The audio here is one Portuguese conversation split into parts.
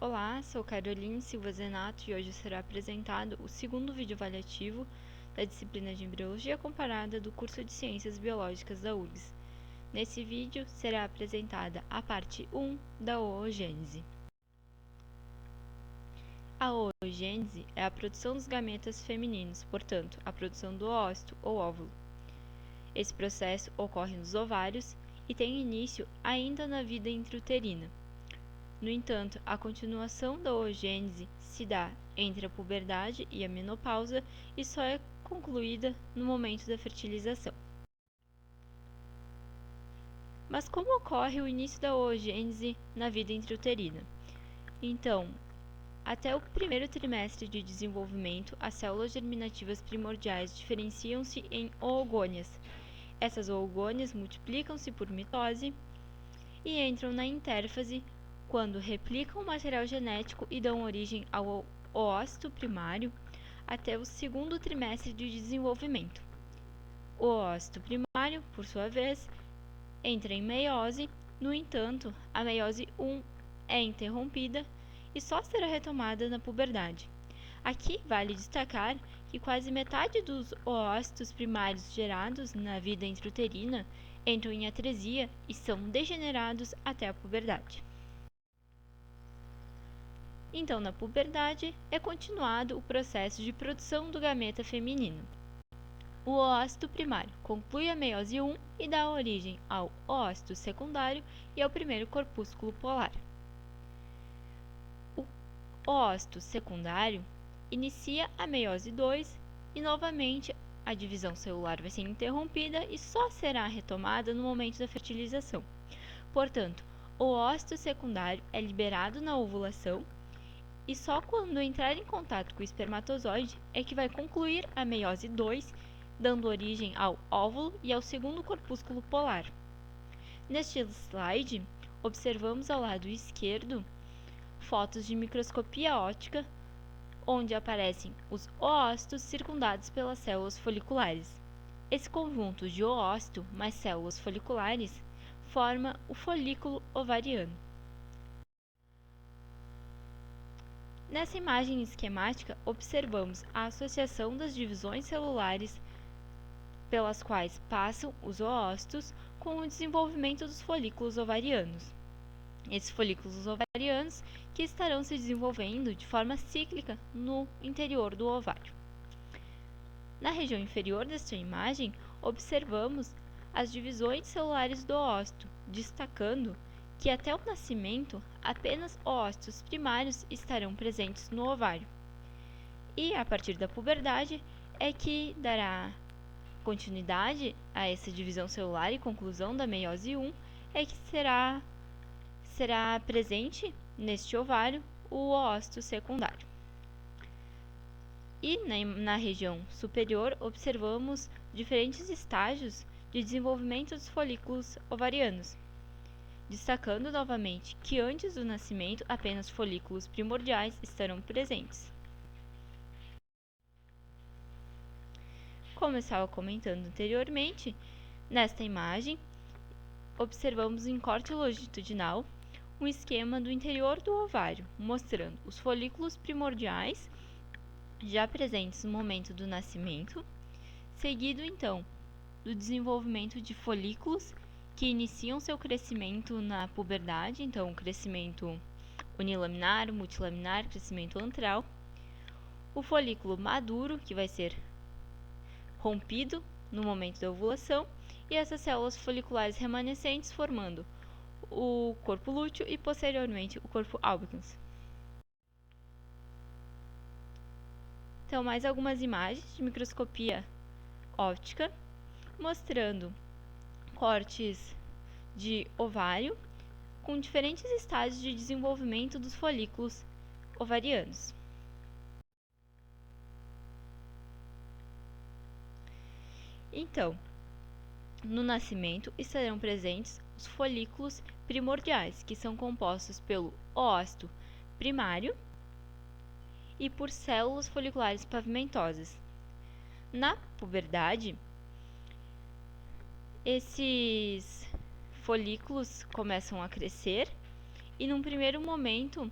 Olá, sou Caroline Silva Zenato e hoje será apresentado o segundo vídeo avaliativo da disciplina de Embriologia Comparada do curso de Ciências Biológicas da URGS. Nesse vídeo será apresentada a parte 1 da oogênese. A oogênese é a produção dos gametas femininos, portanto, a produção do oosto ou óvulo. Esse processo ocorre nos ovários e tem início ainda na vida intrauterina. No entanto, a continuação da oogênese se dá entre a puberdade e a menopausa e só é concluída no momento da fertilização. Mas como ocorre o início da oogênese na vida intrauterina? Então, até o primeiro trimestre de desenvolvimento, as células germinativas primordiais diferenciam-se em oogônias. Essas oogônias multiplicam-se por mitose e entram na intérfase quando replicam o material genético e dão origem ao oosto primário até o segundo trimestre de desenvolvimento. O oosto primário, por sua vez, entra em meiose. No entanto, a meiose 1 é interrompida e só será retomada na puberdade. Aqui vale destacar que quase metade dos oócitos primários gerados na vida intrauterina entram em atresia e são degenerados até a puberdade. Então, na puberdade, é continuado o processo de produção do gameta feminino. O oócito primário conclui a meiose 1 e dá origem ao oócito secundário e ao primeiro corpúsculo polar. O oócito secundário inicia a meiose 2 e, novamente, a divisão celular vai ser interrompida e só será retomada no momento da fertilização. Portanto, o oócito secundário é liberado na ovulação e só quando entrar em contato com o espermatozoide é que vai concluir a meiose 2, dando origem ao óvulo e ao segundo corpúsculo polar. Neste slide, observamos ao lado esquerdo fotos de microscopia óptica, onde aparecem os oócitos circundados pelas células foliculares. Esse conjunto de oócito mais células foliculares forma o folículo ovariano. Nessa imagem esquemática, observamos a associação das divisões celulares pelas quais passam os oócitos com o desenvolvimento dos folículos ovarianos. Esses folículos ovarianos que estarão se desenvolvendo de forma cíclica no interior do ovário. Na região inferior desta imagem, observamos as divisões celulares do oócito, destacando que até o nascimento apenas oócitos primários estarão presentes no ovário. E a partir da puberdade é que dará continuidade a essa divisão celular e conclusão da meiose 1 é que será presente neste ovário o oócito secundário. E na região superior observamos diferentes estágios de desenvolvimento dos folículos ovarianos, destacando novamente que antes do nascimento apenas folículos primordiais estarão presentes. Como eu estava comentando anteriormente, nesta imagem observamos em corte longitudinal um esquema do interior do ovário, mostrando os folículos primordiais já presentes no momento do nascimento, seguido então do desenvolvimento de folículos que iniciam seu crescimento na puberdade, então crescimento unilaminar, multilaminar, crescimento antral, o folículo maduro, que vai ser rompido no momento da ovulação, e essas células foliculares remanescentes formando o corpo lúteo e posteriormente o corpo albicans. Então, mais algumas imagens de microscopia óptica mostrando cortes de ovário com diferentes estágios de desenvolvimento dos folículos ovarianos. Então, no nascimento estarão presentes os folículos primordiais, que são compostos pelo oócito primário e por células foliculares pavimentosas. Na puberdade, esses folículos começam a crescer e, num primeiro momento,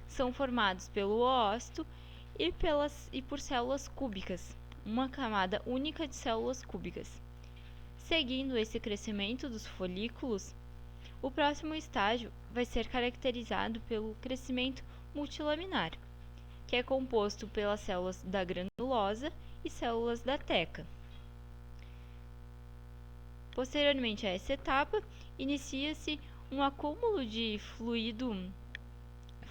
são formados pelo oócito e por células cúbicas, uma camada única de células cúbicas. Seguindo esse crescimento dos folículos, o próximo estágio vai ser caracterizado pelo crescimento multilaminar, que é composto pelas células da granulosa e células da teca. Posteriormente a essa etapa, inicia-se um acúmulo de fluido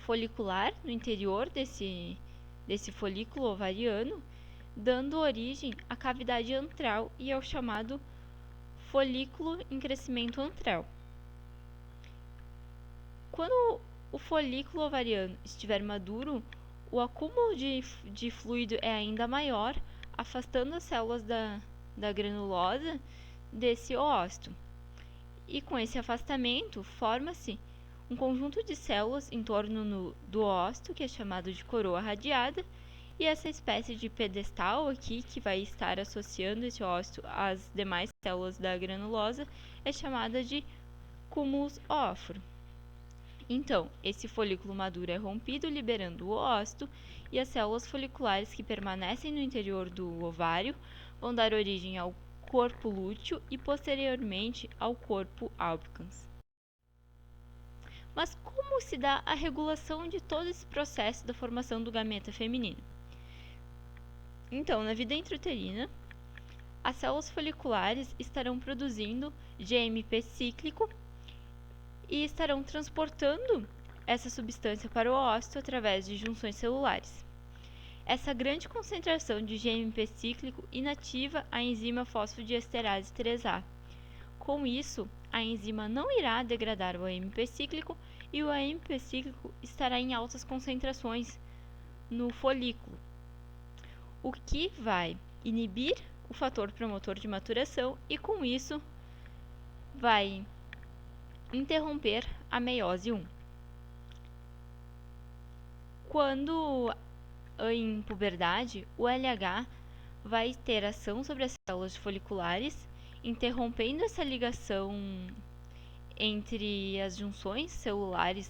folicular no interior desse folículo ovariano, dando origem à cavidade antral e ao chamado folículo em crescimento antral. Quando o folículo ovariano estiver maduro, o acúmulo de fluido é ainda maior, afastando as células da granulosa desse oócito. E com esse afastamento, forma-se um conjunto de células em torno do oócito, que é chamado de coroa radiada, e essa espécie de pedestal aqui, que vai estar associando esse oócito às demais células da granulosa, é chamada de cúmulus óforo. Então, esse folículo maduro é rompido, liberando o oócito, e as células foliculares que permanecem no interior do ovário vão dar origem ao corpo lúteo e posteriormente ao corpo albicans. Mas como se dá a regulação de todo esse processo da formação do gameta feminino? Então, na vida intrauterina, as células foliculares estarão produzindo GMP cíclico e estarão transportando essa substância para o oócito através de junções celulares. Essa grande concentração de GMP cíclico inativa a enzima fosfodiesterase 3A. Com isso, a enzima não irá degradar o AMP cíclico e o AMP cíclico estará em altas concentrações no folículo, o que vai inibir o fator promotor de maturação e, com isso, vai interromper a meiose 1. Quando em puberdade, o LH vai ter ação sobre as células foliculares, interrompendo essa ligação entre as junções celulares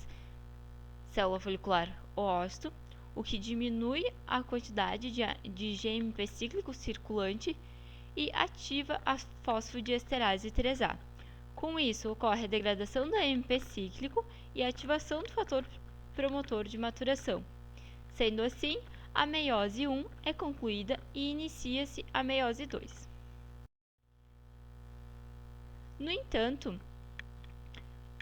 célula folicular oócito, o que diminui a quantidade de GMP cíclico circulante e ativa a fosfodiesterase 3A. Com isso, ocorre a degradação do AMP cíclico e a ativação do fator promotor de maturação. Sendo assim, a meiose 1 é concluída e inicia-se a meiose 2. No entanto,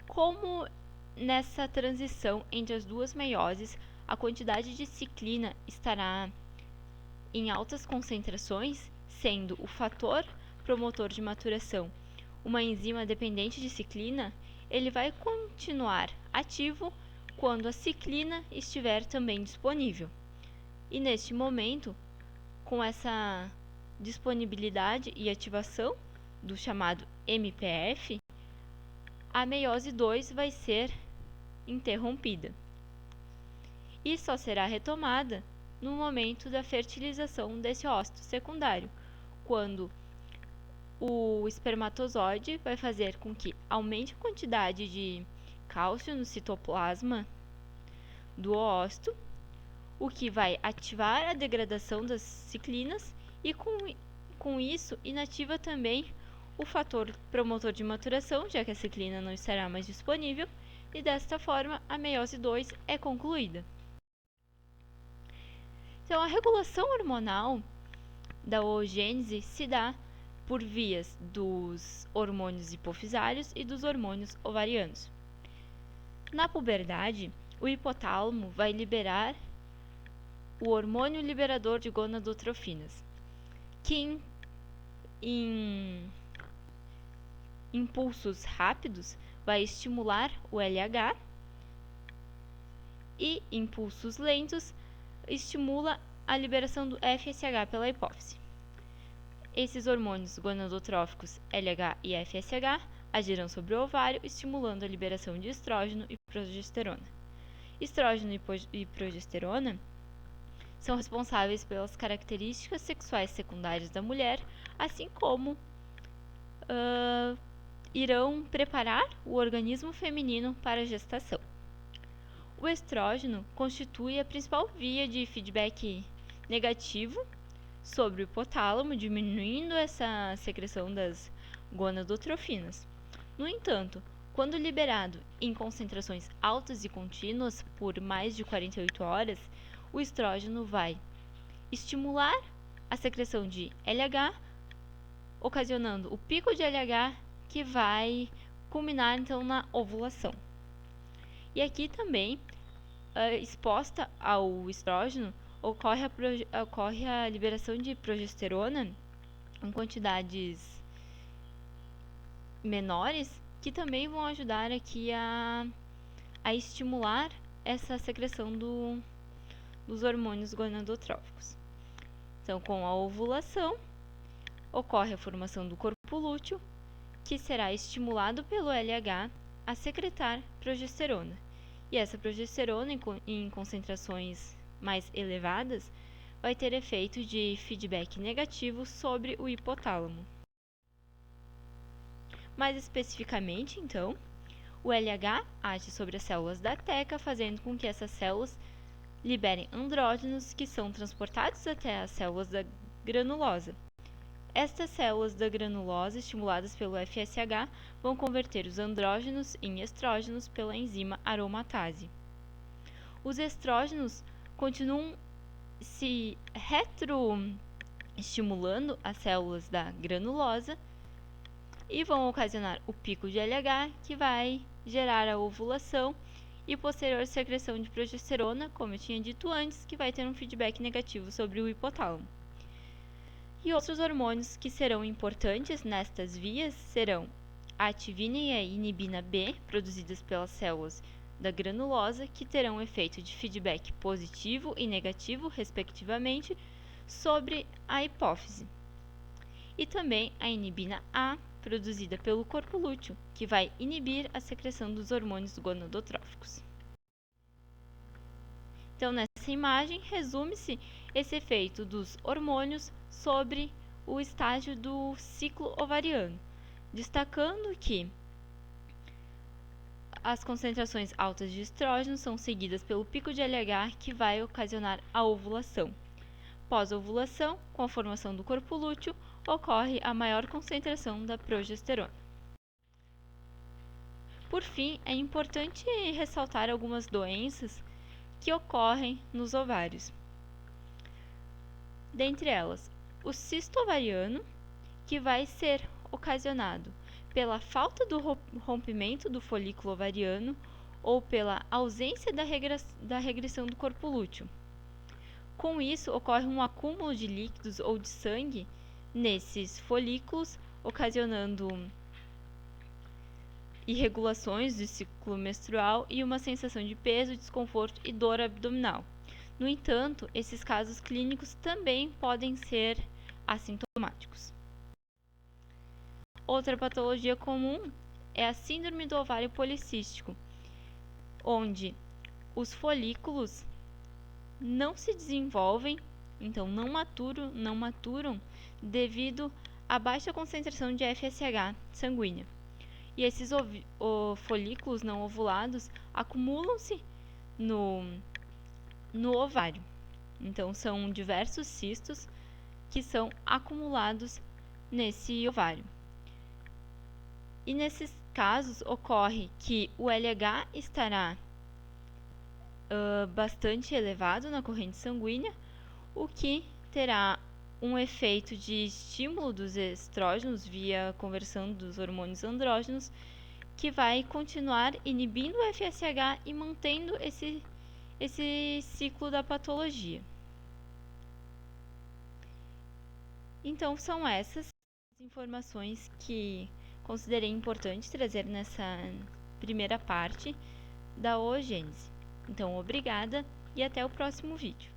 como nessa transição entre as duas meioses a quantidade de ciclina estará em altas concentrações, sendo o fator promotor de maturação uma enzima dependente de ciclina, ele vai continuar ativo quando a ciclina estiver também disponível. E neste momento, com essa disponibilidade e ativação do chamado MPF, a meiose 2 vai ser interrompida. E só será retomada no momento da fertilização desse ócito secundário, quando o espermatozoide vai fazer com que aumente a quantidade de cálcio no citoplasma do oócito, o que vai ativar a degradação das ciclinas e com isso inativa também o fator promotor de maturação, já que a ciclina não estará mais disponível, e desta forma a meiose 2 é concluída. Então, a regulação hormonal da oogênese se dá por vias dos hormônios hipofisários e dos hormônios ovarianos. Na puberdade, o hipotálamo vai liberar o hormônio liberador de gonadotrofinas, que em impulsos rápidos vai estimular o LH e impulsos lentos estimula a liberação do FSH pela hipófise. Esses hormônios gonadotróficos LH e FSH agirão sobre o ovário, estimulando a liberação de estrógeno e progesterona. Estrógeno e progesterona são responsáveis pelas características sexuais secundárias da mulher, assim como irão preparar o organismo feminino para a gestação. O estrógeno constitui a principal via de feedback negativo sobre o hipotálamo, diminuindo essa secreção das gonadotrofinas. No entanto, quando liberado em concentrações altas e contínuas por mais de 48 horas, o estrógeno vai estimular a secreção de LH, ocasionando o pico de LH que vai culminar então na ovulação. E aqui também, exposta ao estrógeno, ocorre a liberação de progesterona em quantidades menores, que também vão ajudar aqui a estimular essa secreção dos hormônios gonadotróficos. Então, com a ovulação, ocorre a formação do corpo lúteo, que será estimulado pelo LH a secretar progesterona. E essa progesterona, em concentrações mais elevadas, vai ter efeito de feedback negativo sobre o hipotálamo. Mais especificamente, então, o LH age sobre as células da teca, fazendo com que essas células liberem andrógenos que são transportados até as células da granulosa. Estas células da granulosa, estimuladas pelo FSH, vão converter os andrógenos em estrógenos pela enzima aromatase. Os estrógenos continuam se retroestimulando as células da granulosa e vão ocasionar o pico de LH, que vai gerar a ovulação e posterior secreção de progesterona, como eu tinha dito antes, que vai ter um feedback negativo sobre o hipotálamo. E outros hormônios que serão importantes nestas vias serão a ativina e a inibina B, produzidas pelas células da granulosa, que terão efeito de feedback positivo e negativo, respectivamente, sobre a hipófise. E também a inibina A, produzida pelo corpo lúteo, que vai inibir a secreção dos hormônios gonadotróficos. Então, nessa imagem, resume-se esse efeito dos hormônios sobre o estágio do ciclo ovariano, destacando que as concentrações altas de estrógeno são seguidas pelo pico de LH, que vai ocasionar a ovulação. Pós-ovulação, com a formação do corpo lúteo, ocorre a maior concentração da progesterona. Por fim, é importante ressaltar algumas doenças que ocorrem nos ovários. Dentre elas, o cisto ovariano, que vai ser ocasionado pela falta do rompimento do folículo ovariano ou pela ausência da regressão do corpo lúteo. Com isso, ocorre um acúmulo de líquidos ou de sangue nesses folículos, ocasionando irregulações do ciclo menstrual e uma sensação de peso, desconforto e dor abdominal. No entanto, esses casos clínicos também podem ser assintomáticos. Outra patologia comum é a síndrome do ovário policístico, onde os folículos não se desenvolvem, então não maturam devido à baixa concentração de FSH sanguínea. E esses folículos não ovulados acumulam-se no ovário. Então, são diversos cistos que são acumulados nesse ovário. E nesses casos, ocorre que o LH estará bastante elevado na corrente sanguínea, o que terá um efeito de estímulo dos estrógenos via conversão dos hormônios andrógenos, que vai continuar inibindo o FSH e mantendo esse ciclo da patologia. Então, são essas as informações que considerei importante trazer nessa primeira parte da oogênese. Então, obrigada e até o próximo vídeo.